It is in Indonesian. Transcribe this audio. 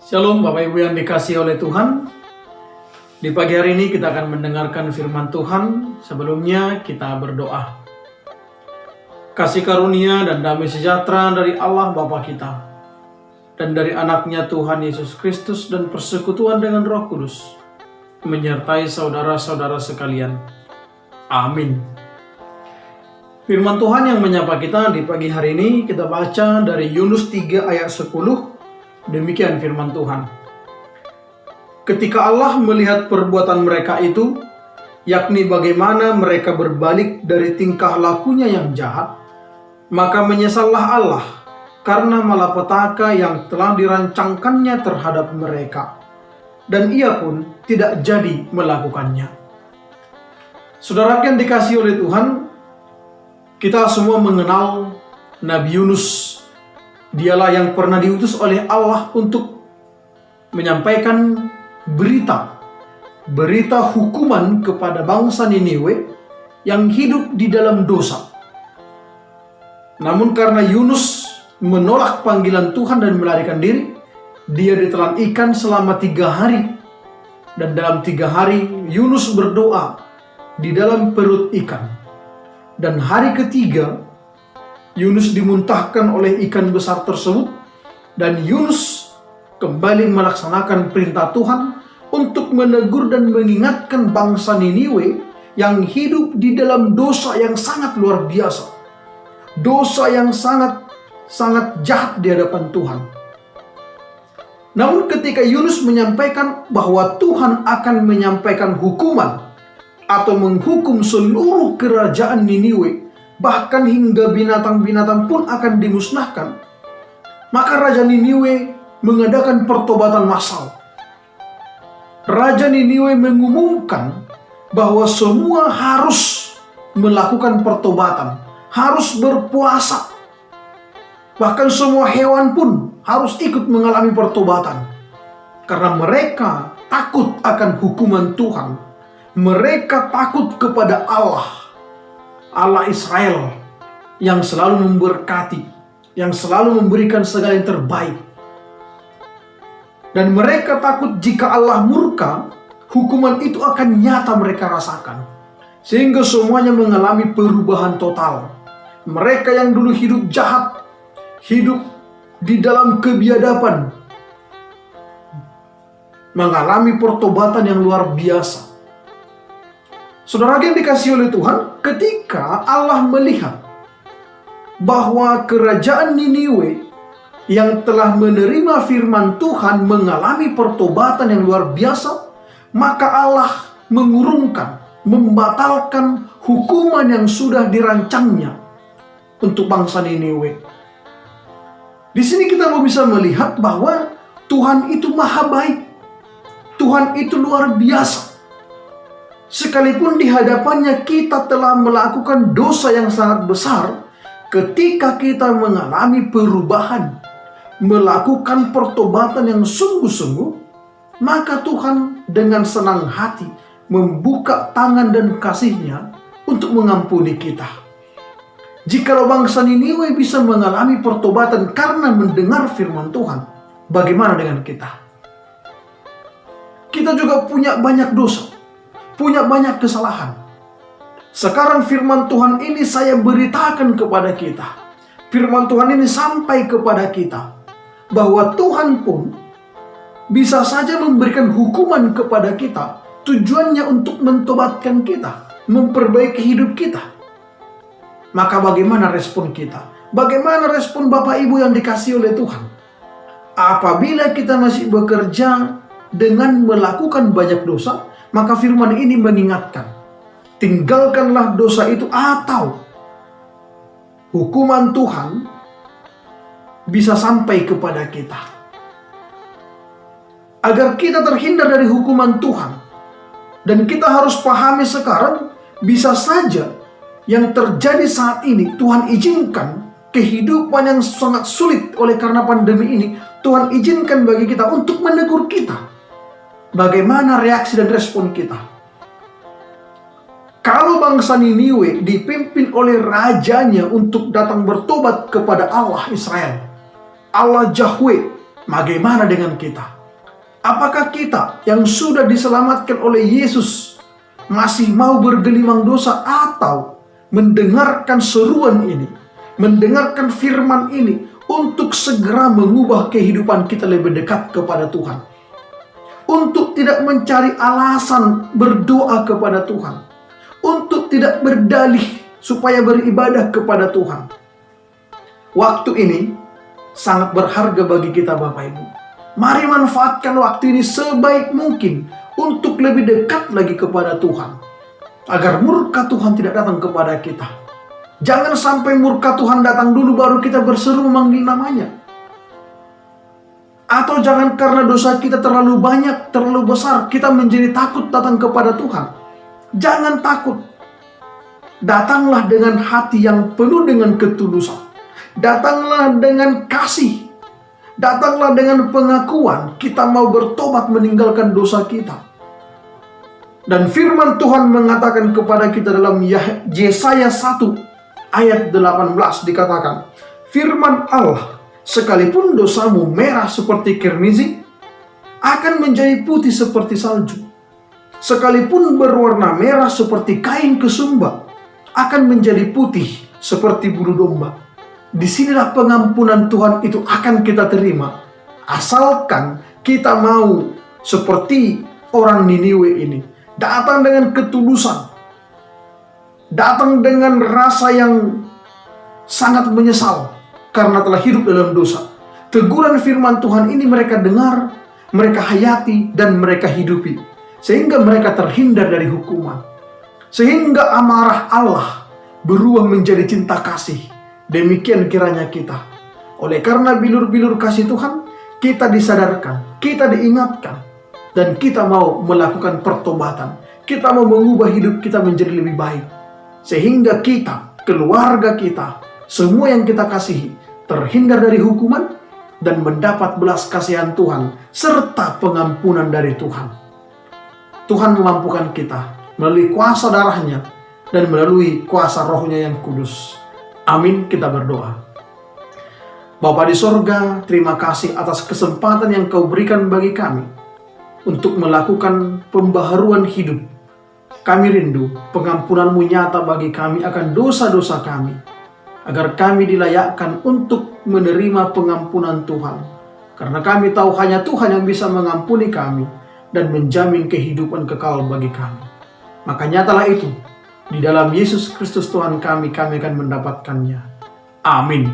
Shalom Bapak Ibu yang dikasihi oleh Tuhan. Di pagi hari ini kita akan mendengarkan firman Tuhan. Sebelumnya kita berdoa. Kasih karunia dan damai sejahtera dari Allah Bapa kita dan dari anaknya Tuhan Yesus Kristus dan persekutuan dengan Roh Kudus menyertai saudara-saudara sekalian. Amin. Firman Tuhan yang menyapa kita di pagi hari ini kita baca dari Yunus 3 ayat 10. Demikian firman Tuhan. Ketika Allah melihat perbuatan mereka itu, yakni bagaimana mereka berbalik dari tingkah lakunya yang jahat, maka menyesallah Allah karena malapetaka yang telah dirancangkannya terhadap mereka, dan ia pun tidak jadi melakukannya. Saudara yang dikasihi oleh Tuhan, kita semua mengenal Nabi Yunus. Dialah yang pernah diutus oleh Allah untuk menyampaikan berita hukuman kepada bangsa Niniwe yang hidup di dalam dosa. Namun karena Yunus menolak panggilan Tuhan dan melarikan diri, dia ditelan ikan selama 3 hari. Dan dalam 3 hari Yunus berdoa di dalam perut ikan. Dan hari ketiga Yunus dimuntahkan oleh ikan besar tersebut, dan Yunus kembali melaksanakan perintah Tuhan untuk menegur dan mengingatkan bangsa Niniwe yang hidup di dalam dosa yang sangat luar biasa. Dosa yang sangat jahat di hadapan Tuhan. Namun ketika Yunus menyampaikan bahwa Tuhan akan menyampaikan hukuman atau menghukum seluruh kerajaan Niniwe, bahkan hingga binatang-binatang pun akan dimusnahkan, maka Raja Niniwe mengadakan pertobatan massal. Raja Niniwe mengumumkan bahwa semua harus melakukan pertobatan, harus berpuasa. Bahkan semua hewan pun harus ikut mengalami pertobatan. Karena mereka takut akan hukuman Tuhan. Mereka takut kepada Allah Israel yang selalu memberkati, yang selalu memberikan segala yang terbaik. Dan mereka takut jika Allah murka, hukuman itu akan nyata mereka rasakan. Sehingga semuanya mengalami perubahan total. Mereka yang dulu hidup jahat, hidup di dalam kebiadaban, mengalami pertobatan yang luar biasa. Saudara yang dikasihi oleh Tuhan, ketika Allah melihat bahwa kerajaan Niniwe yang telah menerima firman Tuhan mengalami pertobatan yang luar biasa, maka Allah mengurungkan, membatalkan hukuman yang sudah dirancangnya untuk bangsa Niniwe. Di sini kita bisa melihat bahwa Tuhan itu maha baik. Tuhan itu luar biasa. Sekalipun di hadapannya kita telah melakukan dosa yang sangat besar, ketika kita mengalami perubahan, melakukan pertobatan yang sungguh-sungguh, maka Tuhan dengan senang hati membuka tangan dan kasih-Nya untuk mengampuni kita. Jikalau bangsa Niniwe bisa mengalami pertobatan karena mendengar firman Tuhan, bagaimana dengan kita? Kita juga punya banyak dosa, punya banyak kesalahan. Sekarang firman Tuhan ini saya beritakan kepada kita. Firman Tuhan ini sampai kepada kita bahwa Tuhan pun bisa saja memberikan hukuman kepada kita, tujuannya untuk mentobatkan kita, memperbaiki hidup kita. Maka bagaimana respon kita? Bagaimana respon Bapak Ibu yang dikasihi oleh Tuhan? Apabila kita masih bekerja dengan melakukan banyak dosa, maka firman ini mengingatkan, tinggalkanlah dosa itu atau hukuman Tuhan bisa sampai kepada kita. Agar kita terhindar dari hukuman Tuhan, dan kita harus pahami sekarang, bisa saja yang terjadi saat ini Tuhan izinkan kehidupan yang sangat sulit oleh karena pandemi ini, Tuhan izinkan bagi kita untuk menegur kita. Bagaimana reaksi dan respon kita? Kalau bangsa Niniwe dipimpin oleh rajanya untuk datang bertobat kepada Allah Israel, Allah Yahweh, Bagaimana dengan kita? Apakah kita yang sudah diselamatkan oleh Yesus masih mau bergelimang dosa, atau mendengarkan seruan ini, mendengarkan firman ini untuk segera mengubah kehidupan kita lebih dekat kepada Tuhan, untuk tidak mencari alasan berdoa kepada Tuhan, untuk tidak berdalih supaya beribadah kepada Tuhan? Waktu ini sangat berharga bagi kita, Bapak Ibu. Mari manfaatkan waktu ini sebaik mungkin untuk lebih dekat lagi kepada Tuhan, agar murka Tuhan tidak datang kepada kita. Jangan sampai murka Tuhan datang dulu baru kita berseru memanggil namanya. Atau jangan karena dosa kita terlalu banyak, terlalu besar, kita menjadi takut datang kepada Tuhan. Jangan takut. Datanglah dengan hati yang penuh dengan ketulusan. Datanglah dengan kasih. Datanglah dengan pengakuan kita mau bertobat meninggalkan dosa kita. Dan firman Tuhan mengatakan kepada kita dalam Yesaya 1 ayat 18 dikatakan, firman Allah, sekalipun dosamu merah seperti kirmizi, akan menjadi putih seperti salju. Sekalipun berwarna merah seperti kain kesumba, akan menjadi putih seperti bulu domba. Disinilah pengampunan Tuhan itu akan kita terima, asalkan kita mau seperti orang Niniwe ini, datang dengan ketulusan, datang dengan rasa yang sangat menyesal karena telah hidup dalam dosa. Teguran firman Tuhan ini mereka dengar, mereka hayati, dan mereka hidupi, sehingga mereka terhindar dari hukuman, sehingga amarah Allah berubah menjadi cinta kasih. Demikian kiranya kita. Oleh karena bilur-bilur kasih Tuhan, kita disadarkan, kita diingatkan, dan kita mau melakukan pertobatan. Kita mau mengubah hidup kita menjadi lebih baik, sehingga kita, keluarga kita, semua yang kita kasihi terhindar dari hukuman dan mendapat belas kasihan Tuhan serta pengampunan dari Tuhan. Tuhan memampukan kita melalui kuasa darahnya dan melalui kuasa rohnya yang kudus. Amin, kita berdoa. Bapa di sorga, terima kasih atas kesempatan yang Kau berikan bagi kami untuk melakukan pembaharuan hidup. Kami rindu pengampunan-Mu nyata bagi kami akan dosa-dosa kami, agar kami dilayakkan untuk menerima pengampunan Tuhan. Karena kami tahu hanya Tuhan yang bisa mengampuni kami dan menjamin kehidupan kekal bagi kami. Maka nyatalah itu. Di dalam Yesus Kristus Tuhan kami akan mendapatkannya. Amin.